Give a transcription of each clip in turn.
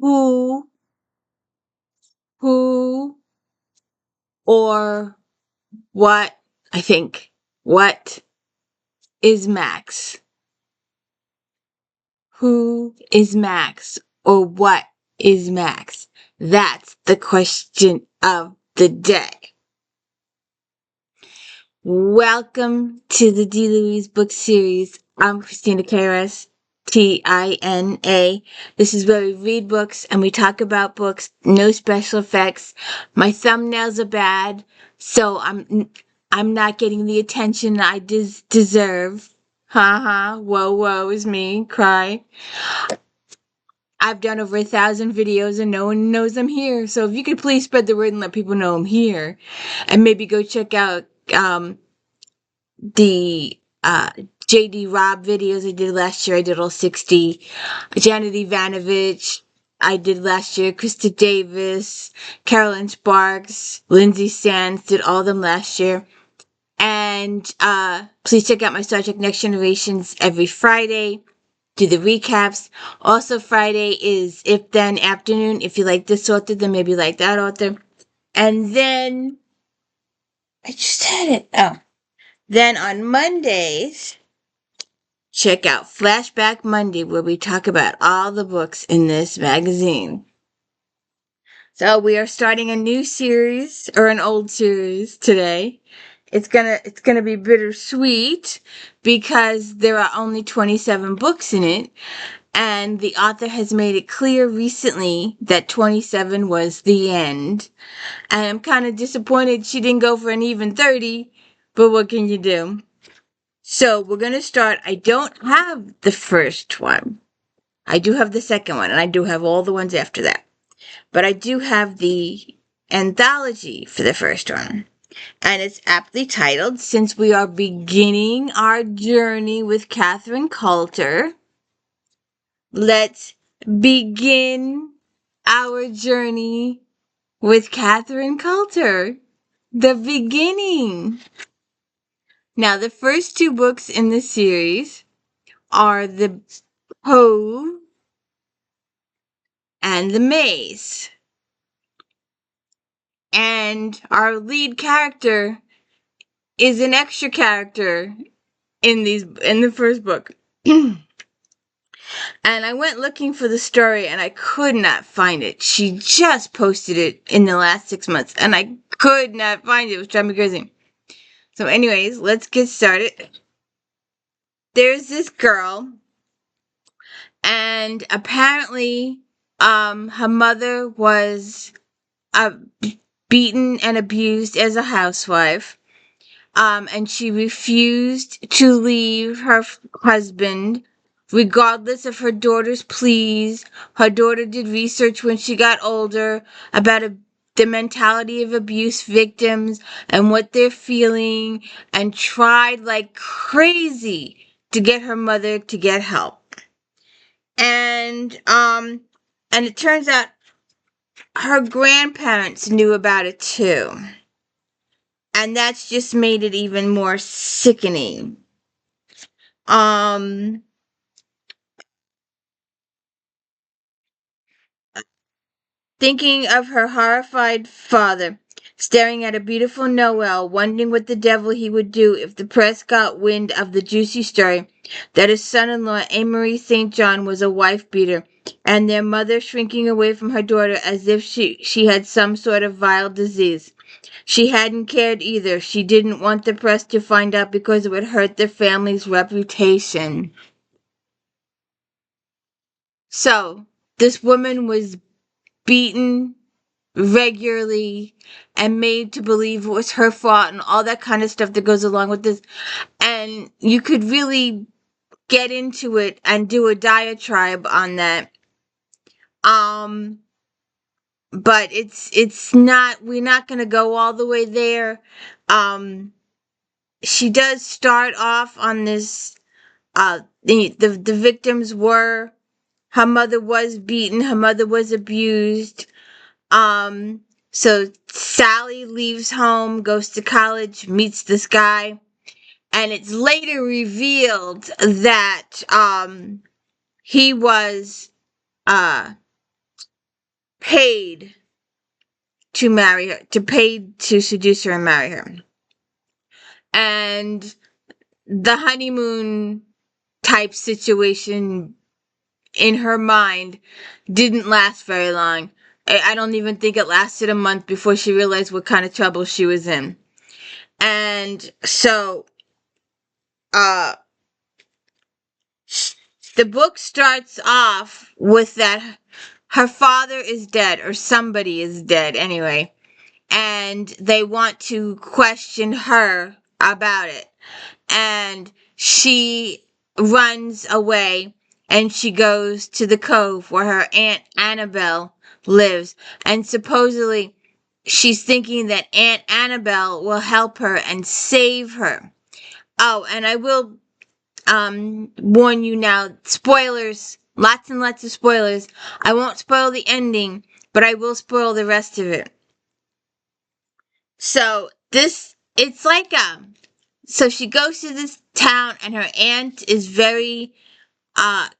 who, who, or what, I think. What is Max? Who is Max? Or what is Max? That's the question of the day. Welcome to the D. Louise book series. I'm Christina Kairos, Tina. This is where we read books and we talk about books. No special effects. My thumbnails are bad, so I'm not getting the attention I deserve. Ha ha. Woe is me. Cry. I've done over 1,000 videos and no one knows I'm here. So if you could please spread the word and let people know I'm here, and maybe go check out the JD Robb videos I did last year. I did all 60. Janet Ivanovich, I did last year. Krista Davis, Carolyn Sparks, Lindsay Sands, did all of them last year. And please check out my Star Trek Next Generations every Friday. Do the recaps. Also, Friday is If Then Afternoon. If you like this author, then maybe you like that author. And then I just had it. Oh. Then on Mondays, check out Flashback Monday, where we talk about all the books in this magazine. So we are starting a new series, or an old series today. It's gonna be bittersweet because there are only 27 books in it, and the author has made it clear recently that 27 was the end. And I'm kind of disappointed she didn't go for an even 30, but what can you do? So we're going to start. I don't have the first one. I do have the second one, and I do have all the ones after that. But I do have the anthology for the first one. And it's aptly titled, since we are beginning our journey with Catherine Coulter, let's begin our journey with Catherine Coulter. The beginning. Now, the first two books in the series are the COVE and the Maze. And our lead character is an extra character in the first book. And I went looking for the story and I could not find it. She just posted it in the last 6 months and I could not find it. It was driving me crazy. So anyways, let's get started. There's this girl, and apparently her mother was beaten and abused as a housewife, and she refused to leave her husband regardless of her daughter's pleas. Her daughter did research when she got older about the mentality of abuse victims and what they're feeling, and tried like crazy to get her mother to get help. And it turns out her grandparents knew about it too. And that's just made it even more sickening. Thinking of her horrified father, staring at a beautiful Noel, wondering what the devil he would do if the press got wind of the juicy story that his son-in-law, Amory St. John, was a wife-beater, and their mother shrinking away from her daughter as if she had some sort of vile disease. She hadn't cared either. She didn't want the press to find out because it would hurt their family's reputation. So, this woman was beaten regularly and made to believe it was her fault and all that kind of stuff that goes along with this. And you could really get into it and do a diatribe on that. But it's not, we're not going to go all the way there. She does start off on this, the victims were, her mother was beaten, her mother was abused. So Sally leaves home, goes to college, meets this guy, and it's later revealed that, he was, paid to marry her, to pay to seduce her and marry her. And the honeymoon type situation in her mind didn't last very long. I don't even think it lasted a month before she realized what kind of trouble she was in. And so, uh, the book starts off with that her father is dead, or somebody is dead anyway, and they want to question her about it. And she runs away and she goes to the cove where her Aunt Annabelle lives. And supposedly she's thinking that Aunt Annabelle will help her and save her. Oh, and I will warn you now, spoilers, lots and lots of spoilers. I won't spoil the ending, but I will spoil the rest of it. So it's like so she goes to this town and her aunt is very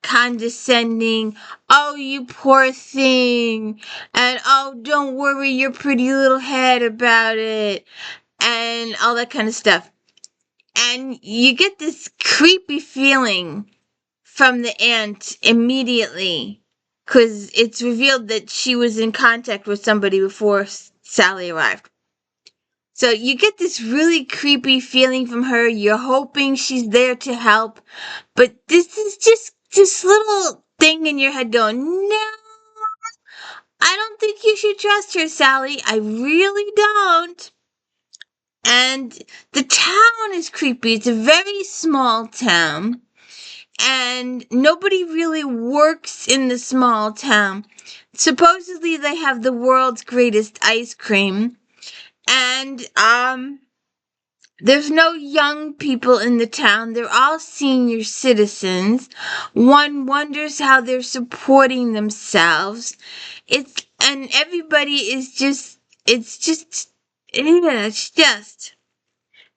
condescending. Oh, you poor thing. And oh, don't worry your pretty little head about it. And all that kind of stuff. And you get this creepy feeling from the aunt immediately, because it's revealed that she was in contact with somebody before Sally arrived. So you get this really creepy feeling from her. You're hoping she's there to help, but this is just this little thing in your head going, no, I don't think you should trust her, Sally. I really don't. And the town is creepy. It's a very small town. And nobody really works in the small town. Supposedly they have the world's greatest ice cream. And there's no young people in the town. They're all senior citizens. One wonders how they're supporting themselves. And everybody is just, it's just,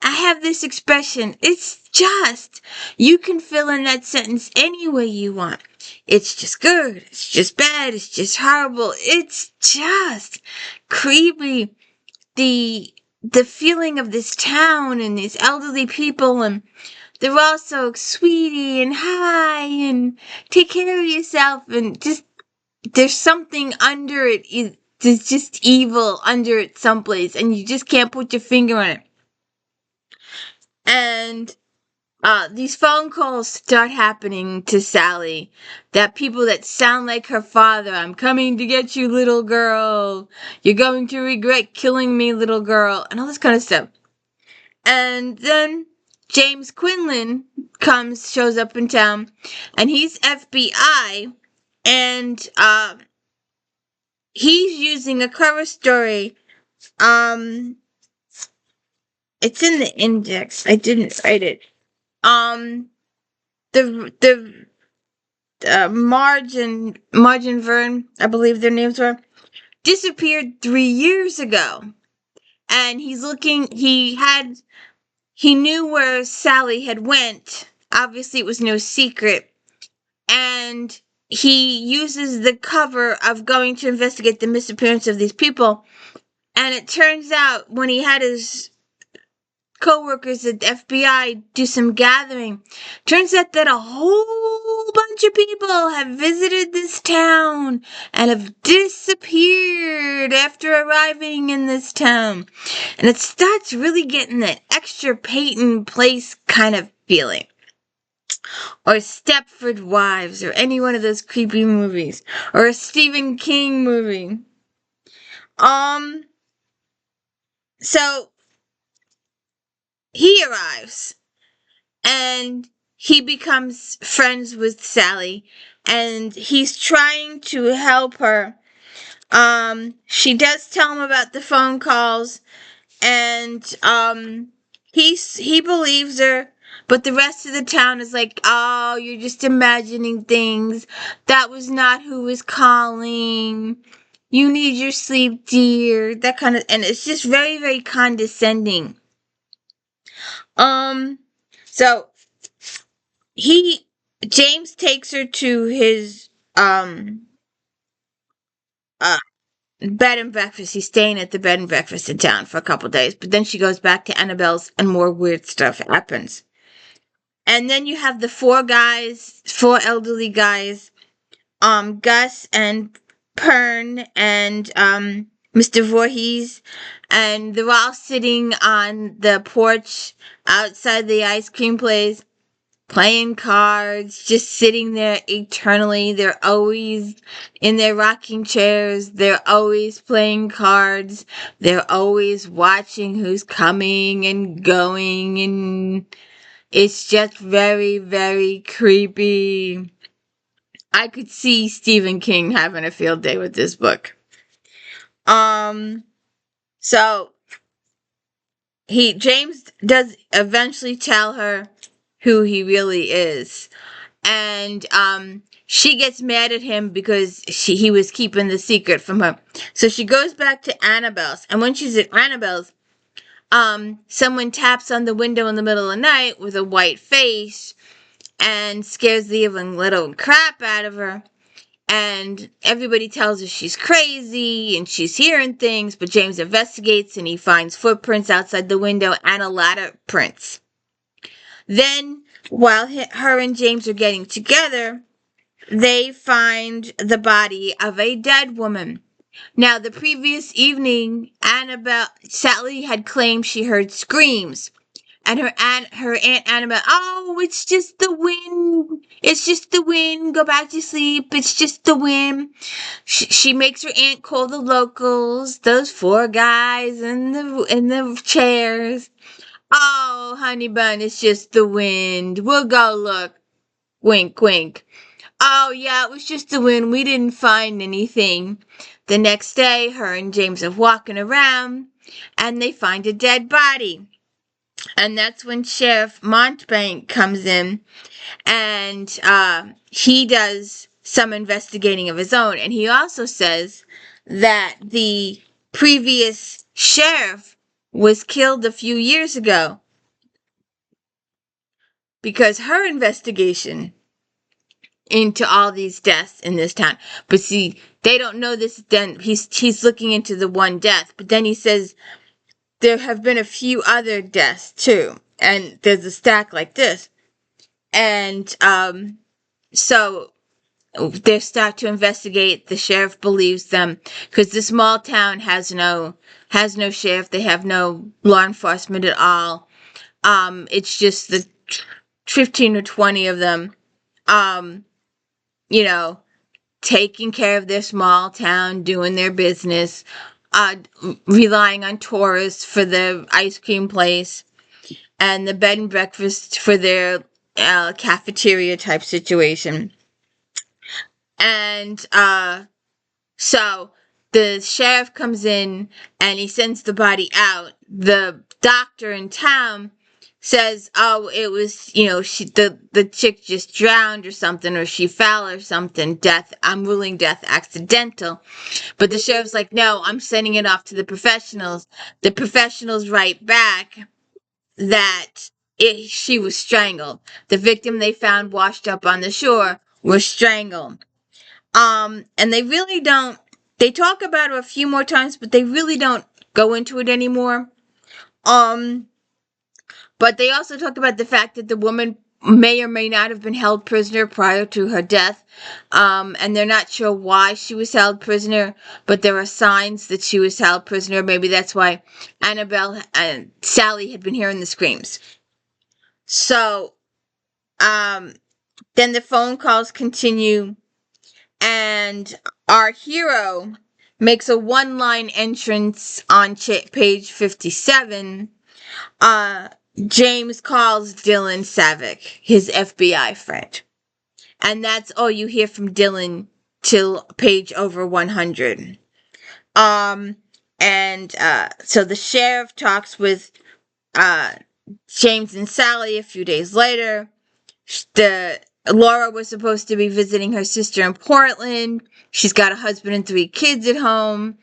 I have this expression. It's just. You can fill in that sentence any way you want. It's just good. It's just bad. It's just horrible. It's just creepy. The feeling of this town and these elderly people, and they're all so sweetie and hi and take care of yourself, and just there's something under it. There's just evil under it someplace, and you just can't put your finger on it. And these phone calls start happening to Sally. That people that sound like her father. I'm coming to get you, little girl. You're going to regret killing me, little girl. And all this kind of stuff. And then James Quinlan shows up in town. And he's FBI. And he's using a cover story. It's in the index. I didn't write it. The Marge and Vern, I believe their names were, disappeared 3 years ago. And he's looking, he knew where Sally had went. Obviously it was no secret. And he uses the cover of going to investigate the disappearance of these people. And it turns out when he had his co-workers at the FBI do some gathering, turns out that a whole bunch of people have visited this town and have disappeared after arriving in this town. And it starts really getting that extra Peyton Place kind of feeling. Or Stepford Wives, or any one of those creepy movies. Or a Stephen King movie. So he arrives, and he becomes friends with Sally, and he's trying to help her. She does tell him about the phone calls, and he believes her, but the rest of the town is like, oh, you're just imagining things. That was not who was calling. You need your sleep, dear. That kind of, and it's just very, very condescending. So James takes her to his bed and breakfast. He's staying at the bed and breakfast in town for a couple days, but then she goes back to Annabelle's and more weird stuff happens. And then you have the four elderly guys, Gus and Pern and Mr. Voorhees, and they're all sitting on the porch outside the ice cream place, playing cards, just sitting there eternally. They're always in their rocking chairs. They're always playing cards. They're always watching who's coming and going, and it's just very, very creepy. I could see Stephen King having a field day with this book. So James does eventually tell her who he really is. And she gets mad at him because he was keeping the secret from her. So she goes back to Annabelle's, and when she's at Annabelle's, someone taps on the window in the middle of the night with a white face and scares the even little crap out of her. And everybody tells her she's crazy and she's hearing things, but James investigates and he finds footprints outside the window and a lot of prints. Then, while her and James are getting together, they find the body of a dead woman. Now, the previous evening, Sally had claimed she heard screams. And her aunt Annabelle, oh, it's just the wind. It's just the wind. Go back to sleep. It's just the wind. She makes her aunt call the locals, those four guys in the chairs. Oh, honey bun, it's just the wind. We'll go look. Wink, wink. Oh, yeah, it was just the wind. We didn't find anything. The next day, her and James are walking around, and they find a dead body. And that's when Sheriff Montbank comes in, and he does some investigating of his own. And he also says that the previous sheriff was killed a few years ago because her investigation into all these deaths in this town. But see, they don't know this. Then he's looking into the one death, but then he says there have been a few other deaths too, and there's a stack like this. And so they start to investigate. The sheriff believes them because the small town has no sheriff. They have no law enforcement at all. It's just the 15 or 20 of them, taking care of their small town, doing their business, relying on tourists for the ice cream place and the bed and breakfast for their cafeteria type situation. And so the sheriff comes in and he sends the body out. The doctor in town says, oh, it was, the chick just drowned or something, or she fell or something. I'm ruling death accidental. But the sheriff's like, no, I'm sending it off to the professionals. The professionals write back that she was strangled. The victim they found washed up on the shore was strangled. And they really don't, they talk about it a few more times, but they really don't go into it anymore. But they also talk about the fact that the woman may or may not have been held prisoner prior to her death. And they're not sure why she was held prisoner, but there are signs that she was held prisoner. Maybe that's why Annabelle and Sally had been hearing the screams. So, then the phone calls continue, and our hero makes a one-line entrance on page 57. James calls Dylan SAVICK, his FBI friend. And that's all you hear from Dylan till page over 100. So the sheriff talks with James and Sally a few days later. Laura was supposed to be visiting her sister in Portland. She's got a husband and 3 kids at home.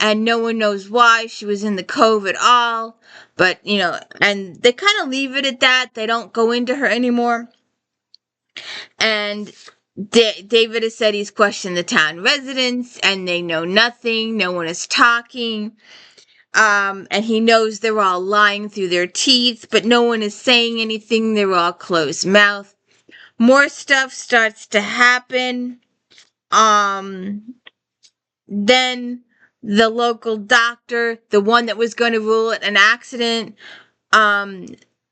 And no one knows why she was in the COVE at all. But, and they kind of leave it at that. They don't go into her anymore. And David has said he's questioned the town residents, and they know nothing. No one is talking. And he knows they're all lying through their teeth, but no one is saying anything. They're all closed mouth. More stuff starts to happen. Then the local doctor, the one that was going to rule it an accident,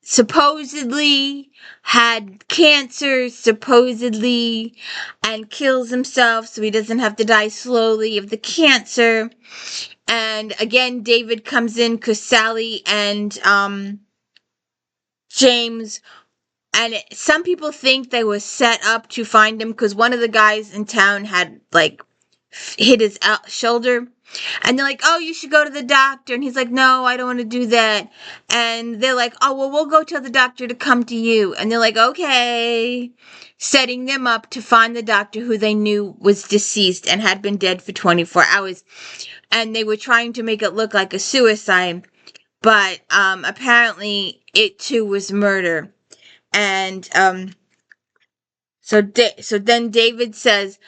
supposedly had cancer, supposedly, and kills himself so he doesn't have to die slowly of the cancer. And again, David comes in because Sally and James, and some people think they were set up to find him because one of the guys in town had like hit his shoulder, and they're like, oh, you should go to the doctor, and he's like, no, I don't want to do that. And they're like, oh, well, we'll go tell the doctor to come to you. And they're like, okay, setting them up to find the doctor who they knew was deceased and had been dead for 24 hours. And they were trying to make it look like a suicide, but apparently it too was murder. And so then David says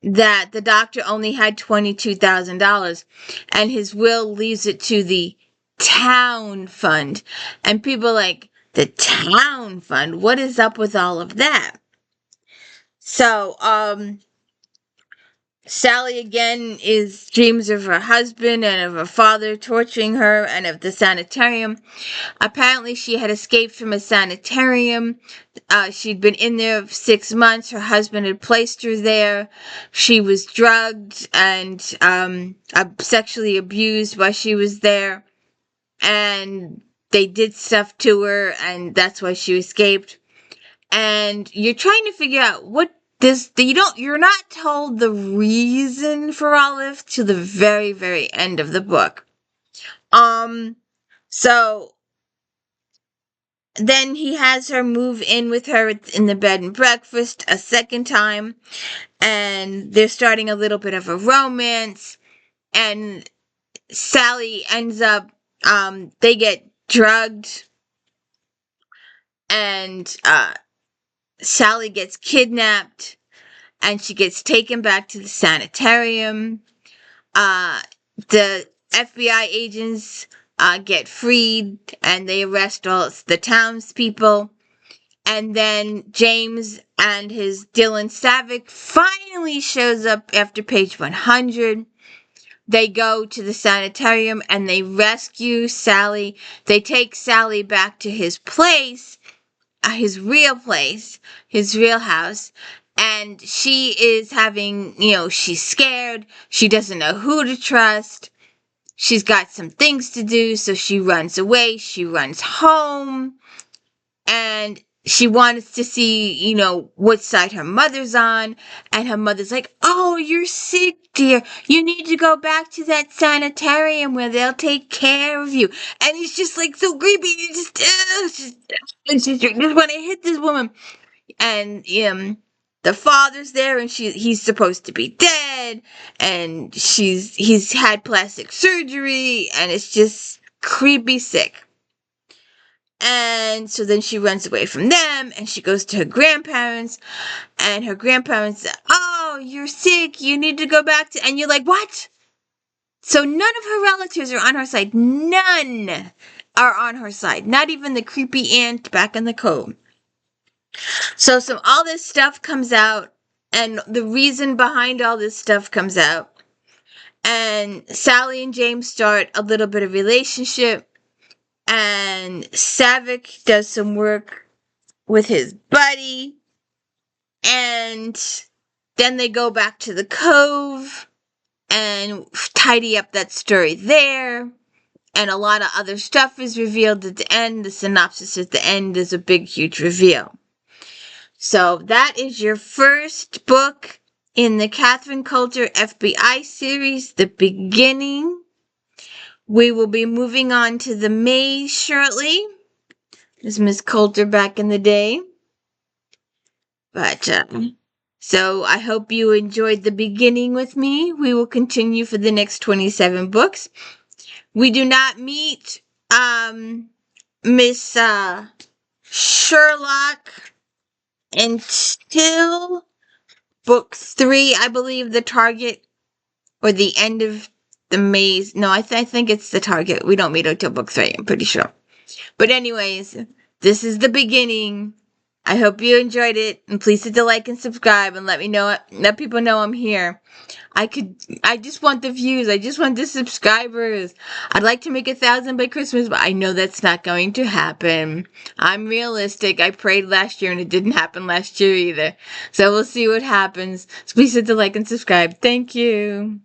that the doctor only had $22,000, and his will leaves it to the town fund. And people are like, the town fund? What is up with all of that? So Sally again dreams of her husband and of her father torturing her and of the sanitarium. Apparently she had escaped from a sanitarium. She'd been in there 6 months. Her husband had placed her there. She was drugged and sexually abused while she was there. And they did stuff to her, and that's why she escaped. And you're trying to figure out you're not told the reason for all this to the very, very end of the book. So then he has her move in with her in the bed and breakfast a second time, and they're starting a little bit of a romance, and Sally ends up, they get drugged, and Sally gets kidnapped, and she gets taken back to the sanitarium. The FBI agents get freed, and they arrest all the townspeople. And then James and his Dylan SAVICK finally shows up after page 100. They go to the sanitarium, and they rescue Sally. They take Sally back to his place, his real place, his real house. And she is having, she's scared. She doesn't know who to trust. She's got some things to do, so she runs away. She runs home. And she wants to see, what side her mother's on. And her mother's like, oh, you're sick, dear. You need to go back to that sanitarium where they'll take care of you. And it's just like so creepy. You just want to hit this woman. And the father's there, and he's supposed to be dead, and he's had plastic surgery, and it's just creepy sick. And so then she runs away from them, and she goes to her grandparents, and her grandparents say, oh, you're sick, you need to go back to, and you're like, what? So none of her relatives are on her side. None are on her side. Not even the creepy aunt back in the cove. So all this stuff comes out, and the reason behind all this stuff comes out. And Sally and James start a little bit of relationship, and SAVICK does some work with his buddy, and then they go back to the Cove and tidy up that story there. And a lot of other stuff is revealed at the end. The synopsis at the end is a big, huge reveal. So that is your first book in the Catherine Coulter FBI series, The Beginning. We will be moving on to the maze shortly. This is Miss Coulter back in the day. But, so I hope you enjoyed The Beginning with me. We will continue for the next 27 books. We do not meet, Miss, Sherlock until book 3, I believe the target, or the end of the maze. No, I think it's the target. We don't meet until book 3, I'm pretty sure. But anyways, this is the beginning. I hope you enjoyed it, and please hit the like and subscribe, and let people know I'm here. I just want the views. I just want the subscribers. I'd like to make 1,000 by Christmas, but I know that's not going to happen. I'm realistic. I prayed last year and it didn't happen last year either. So we'll see what happens. So please hit the like and subscribe. Thank you.